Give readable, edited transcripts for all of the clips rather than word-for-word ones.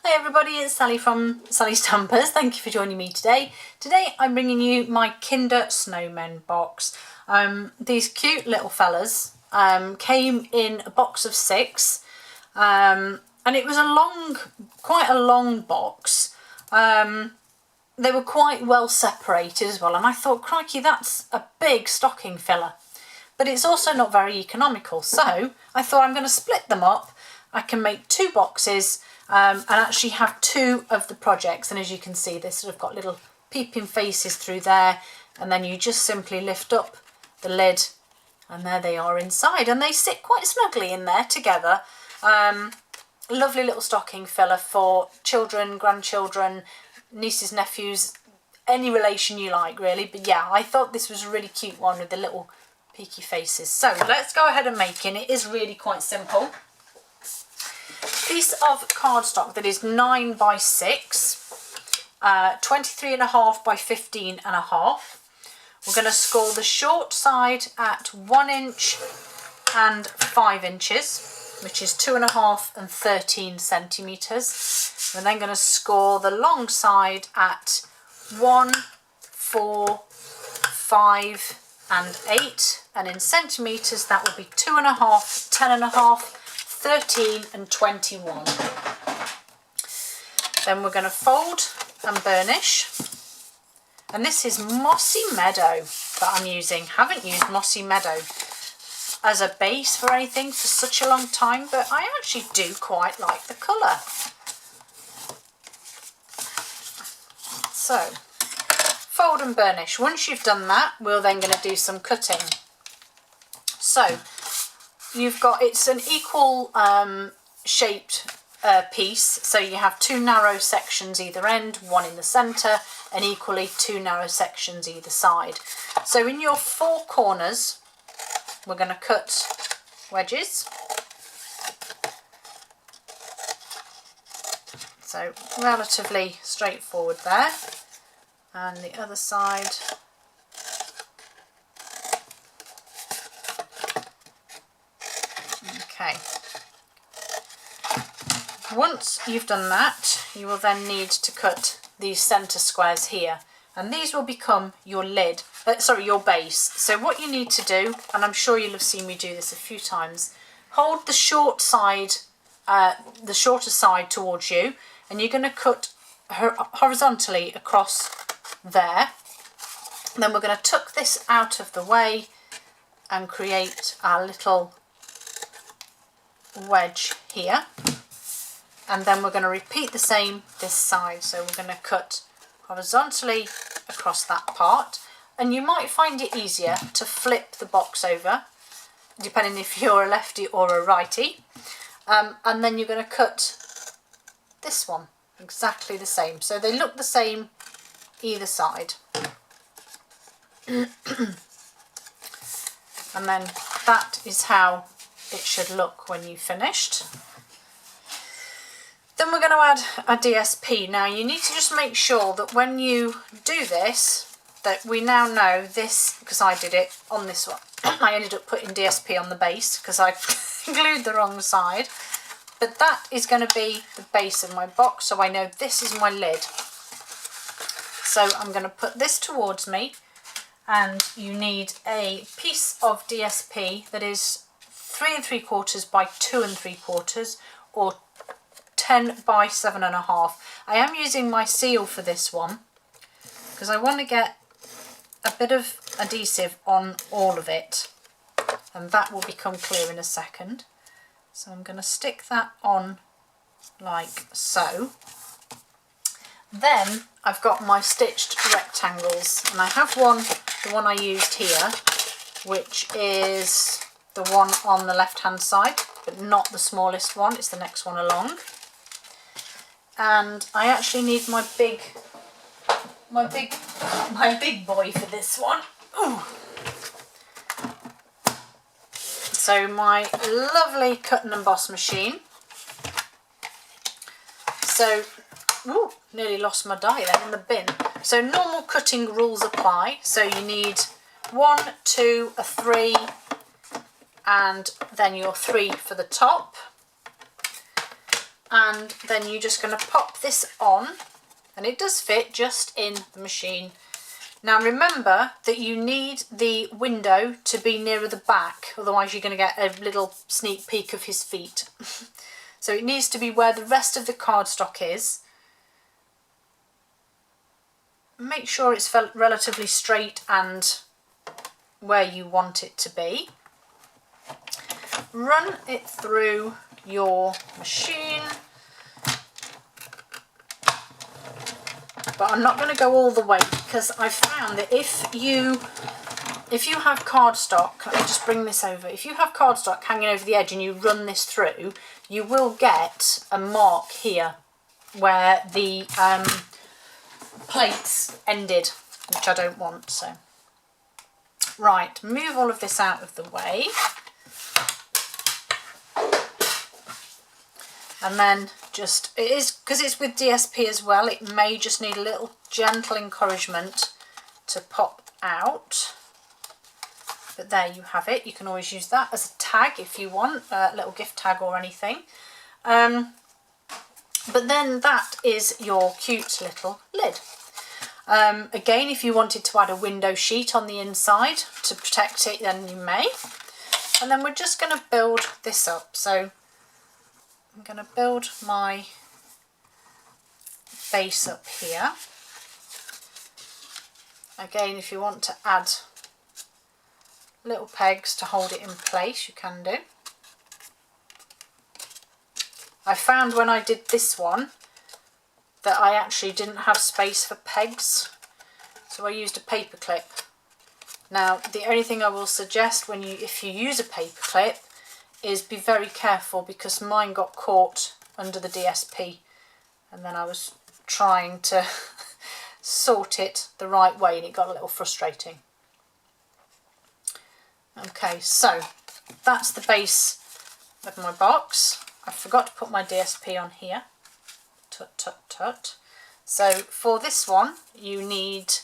Hi everybody, it's Sally from Sallystampers. Thank you for joining me today. Today I'm bringing you my Kinder Snowmen box. These cute little fellas came in a box of 6 and it was quite a long box. They were quite well separated as well, and I thought, crikey, that's a big stocking filler. But it's also not very economical, so I thought I'm going to split them up. I can make 2 boxes and actually have 2 of the projects, and as you can see, they sort of got little peeping faces through there, and then you just simply lift up the lid and there they are inside, and they sit quite snugly in there together. Lovely little stocking filler for children, grandchildren, nieces, nephews, any relation you like really. But yeah, I thought this was a really cute one with the little peaky faces. So let's go ahead and make it. It is really quite simple. Piece of cardstock that is 9 by 6, 23.5 by 15.5. We're going to score the short side at 1 inch and 5 inches, which is 2.5 and 13 centimetres. We're then going to score the long side at 1, 4, 5 and 8, and in centimetres that will be 2.5, 10.5, 13 and 21. Then we're going to fold and burnish, and this is Mossy Meadow that I'm using. Haven't used Mossy Meadow as a base for anything for such a long time, but I actually do quite like the colour. So fold and burnish. Once you've done that, we're then going to do some cutting. So you've got, it's an equal shaped piece, so you have 2 narrow sections either end, 1 in the centre, and equally 2 narrow sections either side. So in your 4 corners we're going to cut wedges. So relatively straightforward there. And the other side. Okay. Once you've done that, you will then need to cut these centre squares here, and these will become your lid, your base. So what you need to do, and I'm sure you'll have seen me do this a few times, hold the short side, the shorter side towards you, and you're going to cut horizontally across there. Then we're going to tuck this out of the way and create our little wedge here, and then we're going to repeat the same this side. So we're going to cut horizontally across that part, and you might find it easier to flip the box over depending if you're a lefty or a righty, and then you're going to cut this one exactly the same, so they look the same either side. And then that is how it should look when you've finished. Then we're going to add a DSP. Now you need to just make sure that when you do this, that we now know this, because I did it on this one. I ended up putting DSP on the base because I glued the wrong side. But that is going to be the base of my box, so I know this is my lid. So I'm going to put this towards me, and you need a piece of DSP that is 3 3/4 by 2 3/4 or 10 by 7.5. I am using my seal for this one because I want to get a bit of adhesive on all of it, and that will become clear in a second. So I'm going to stick that on like so. Then I've got my stitched rectangles, and I have the one I used here, which is the one on the left hand side, but not the smallest one, it's the next one along. And I actually need my big boy for this one. Ooh. So my lovely cut and emboss machine. So, ooh, nearly lost my die then in the bin. So normal cutting rules apply. So you need 1, 2, a 3, and then your 3 for the top. and then you're just going to pop this on, and it does fit just in the machine. Now remember that you need the window to be nearer the back, otherwise you're going to get a little sneak peek of his feet. So it needs to be where the rest of the cardstock is. Make sure it's relatively straight and where you want it to be. Run it through your machine. But I'm not going to go all the way, because I've found that if you have cardstock, let me just bring this over, if you have cardstock hanging over the edge and you run this through, you will get a mark here where the plates ended, which I don't want. So right, move all of this out of the way, and then just, it is, because it's with DSP as well, it may just need a little gentle encouragement to pop out. But there you have it. You can always use that as a tag if you want, a little gift tag or anything. But then that is your cute little lid. Again, if you wanted to add a window sheet on the inside to protect it, then you may. And then we're just going to build this up. So I'm going to build my base up here. Again, if you want to add little pegs to hold it in place, you can do. I found when I did this one that I actually didn't have space for pegs, so I used a paper clip. Now the only thing I will suggest if you use a paper clip is be very careful, because mine got caught under the DSP and then I was trying to sort it the right way and it got a little frustrating. Okay, so that's the base of my box. I forgot to put my DSP on here. Tut, tut, tut. So for this one, you need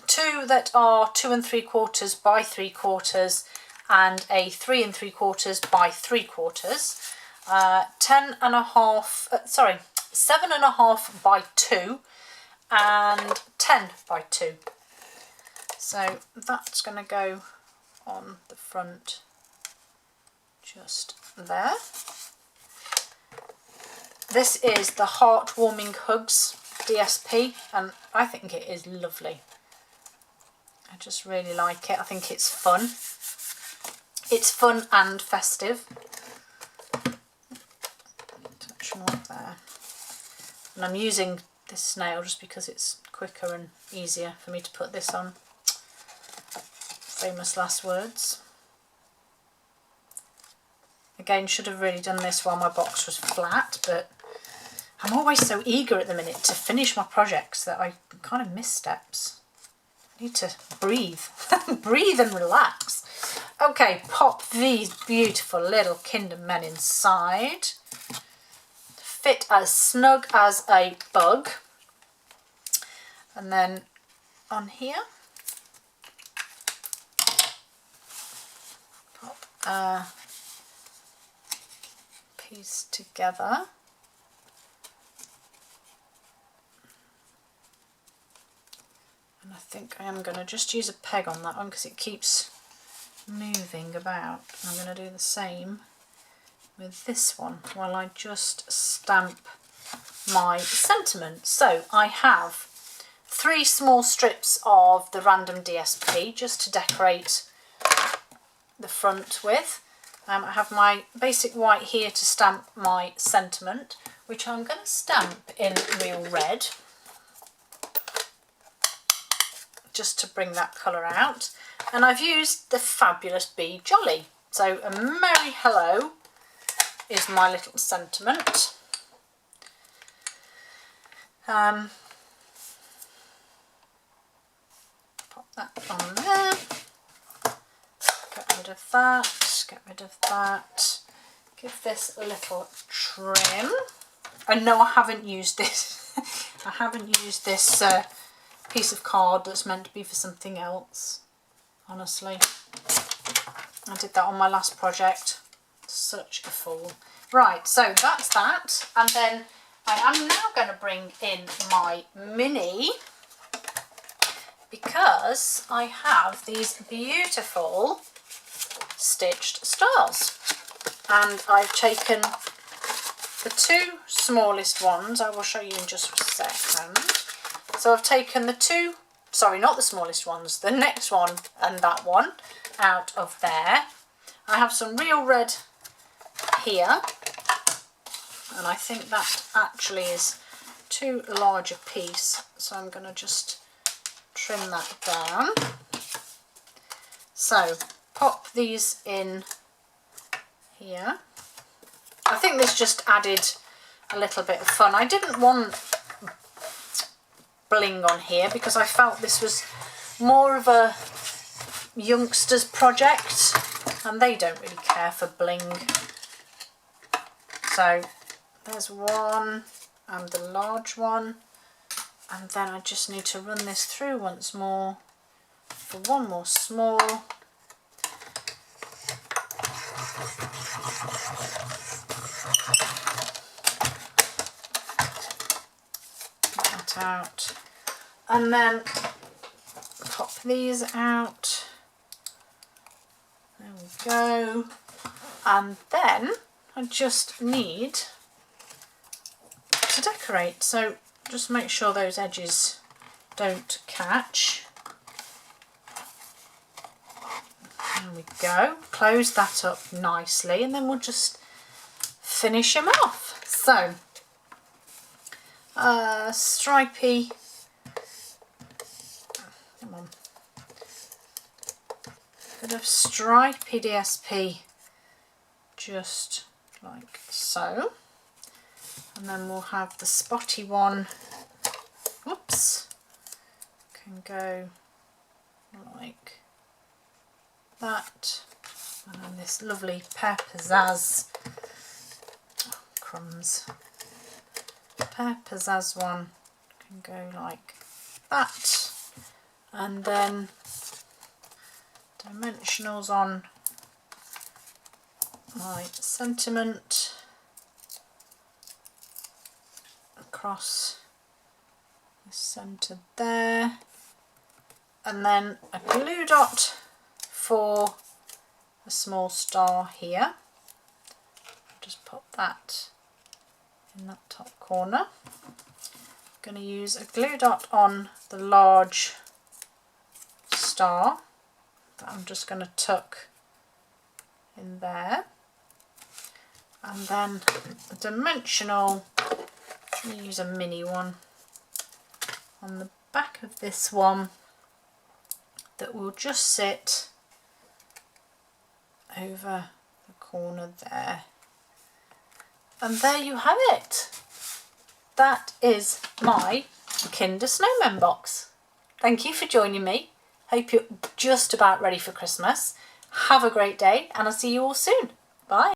two that are 2 3/4 by 3/4 and a 3 3/4 by 3/4. 7.5 by 2 and 10 by 2. So that's going to go on the front just there. This is the Heartwarming Hugs DSP, and I think it is lovely. I just really like it. I think it's fun. It's fun and festive. Touch more there. And I'm using this snail just because it's quicker and easier for me to put this on. Famous last words. Again, should have really done this while my box was flat, but I'm always so eager at the minute to finish my projects that I kind of miss steps. I need to breathe. Breathe and relax. Okay, pop these beautiful little Kindermen inside. Fit as snug as a bug. And then on here, pop a piece together. And I think I am going to just use a peg on that one because it keeps moving about. I'm going to do the same with this one while I just stamp my sentiment. So I have 3 small strips of the random DSP just to decorate the front with. I have my basic white here to stamp my sentiment, which I'm going to stamp in real red, just to bring that colour out. And I've used the fabulous Be Jolly. So a merry hello is my little sentiment. Pop that on there. Get rid of that, get rid of that. Give this a little trim. And no, I haven't used this. I haven't used this piece of card that's meant to be for something else, honestly. I did that on my last project. Such a fool. Right, so that's that. And then I am now going to bring in my mini, because I have these beautiful stitched stars. And I've taken the two smallest ones. I will show you in just a second. So I've taken the two, sorry, not the smallest ones, the next one and that one out of there. I have some real red here, and I think that actually is too large a piece, so I'm going to just trim that down. So pop these in here. I think this just added a little bit of fun. I didn't want bling on here because I felt this was more of a youngsters project and they don't really care for bling. So there's one and the large one, and then I just need to run this through once more for one more small. Get that out, and then pop these out. There we go. And then I just need to decorate, so just make sure those edges don't catch. There we go. Close that up nicely, and then we'll just finish them off. So stripy, come on, bit of stripy DSP, just like so, and then we'll have the spotty one, whoops, can go like that, and then this lovely Pear Pizzazz, oh, crumbs, Pear Pizzazz one can go like that, and then dimensionals on my sentiment across the centre there, and then a glue dot for a small star here. Just pop that in that top corner. I'm going to use a glue dot on the large star that I'm just going to tuck in there, and then a dimensional, I'm going to use a mini one on the back of this one that will just sit over the corner there. And there you have it. That is my Kinder Snowmen box. Thank you for joining me. Hope you're just about ready for Christmas. Have a great day, and I'll see you all soon. Bye.